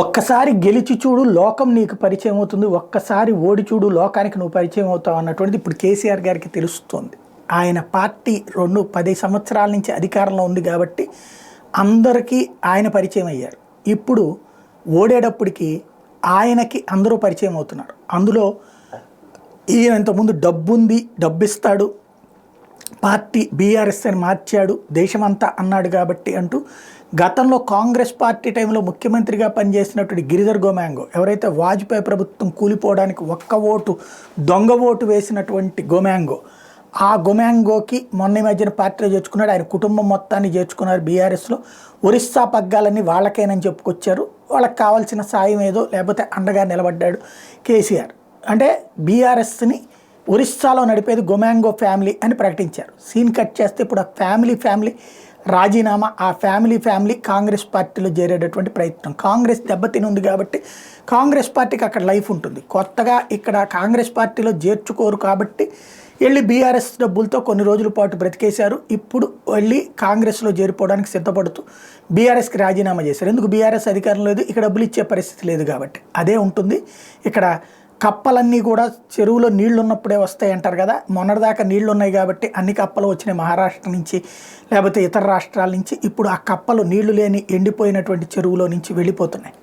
ఒక్కసారి గెలిచి చూడు లోకం నీకు పరిచయం అవుతుంది, ఒక్కసారి ఓడి చూడు లోకానికి నువ్వు పరిచయం అవుతావు అన్నటువంటిది ఇప్పుడు కేసీఆర్ గారికి తెలుస్తుంది. ఆయన పార్టీ 10 సంవత్సరాల నుంచి అధికారంలో ఉంది కాబట్టి అందరికీ ఆయన పరిచయం అయ్యారు. ఇప్పుడు ఓడేటప్పటికి ఆయనకి అందరూ పరిచయం అవుతున్నారు. అందులో ఈయన ఇంతకుముందు డబ్బుంది, డబ్బిస్తాడు, పార్టీ బీఆర్ఎస్ అని మార్చాడు, దేశమంతా అన్నాడు కాబట్టి అంటూ గతంలో కాంగ్రెస్ పార్టీ టైంలో ముఖ్యమంత్రిగా పనిచేసినటువంటి గిరిధర్ గోమాంగో, ఎవరైతే వాజ్పేయి ప్రభుత్వం కూలిపోవడానికి ఒక్క ఓటు దొంగ ఓటు వేసినటువంటి గోమాంగో, ఆ గోమాంగోకి మొన్న మధ్యన పార్టీలో చేర్చుకున్నాడు. ఆయన కుటుంబం మొత్తాన్ని చేర్చుకున్నారు బీఆర్ఎస్లో. ఒరిస్సా పగ్గాలన్నీ వాళ్ళకేనని చెప్పుకొచ్చారు. వాళ్ళకి కావాల్సిన సాయం ఏదో లేకపోతే అండగా నిలబడ్డాడు కేసీఆర్. అంటే బీఆర్ఎస్ని ఒరిస్సాలో నడిపేది గోమాంగో ఫ్యామిలీ అని ప్రకటించారు. సీన్ కట్ చేస్తే ఇప్పుడు ఆ ఫ్యామిలీ రాజీనామా, ఆ ఫ్యామిలీ కాంగ్రెస్ పార్టీలో చేరేటటువంటి ప్రయత్నం. కాంగ్రెస్ దెబ్బతిని ఉంది కాబట్టి కాంగ్రెస్ పార్టీకి అక్కడ లైఫ్ ఉంటుంది. కొత్తగా ఇక్కడ కాంగ్రెస్ పార్టీలో చేర్చుకోరు కాబట్టి వెళ్ళి బీఆర్ఎస్ డబ్బులతో కొన్ని రోజుల పాటు బ్రతికేశారు. ఇప్పుడు వెళ్ళి కాంగ్రెస్లో చేరిపోవడానికి సిద్ధపడుతూ బీఆర్ఎస్కి రాజీనామా చేశారు. ఎందుకు? బీఆర్ఎస్ అధికారం లేదు, ఇక్కడ డబ్బులు ఇచ్చే పరిస్థితి లేదు కాబట్టి. అదే ఉంటుంది ఇక్కడ. కప్పలన్నీ కూడా చెరువులో నీళ్లు ఉన్నప్పుడే వస్తాయి అంటారు కదా. మొన్నటిదాకా నీళ్లు ఉన్నాయి కాబట్టి అన్ని కప్పలు వచ్చినాయి మహారాష్ట్ర నుంచి లేకపోతే ఇతర రాష్ట్రాల నుంచి. ఇప్పుడు ఆ కప్పలు నీళ్లు లేని ఎండిపోయినటువంటి చెరువులో నుంచి వెళ్ళిపోతున్నాయి.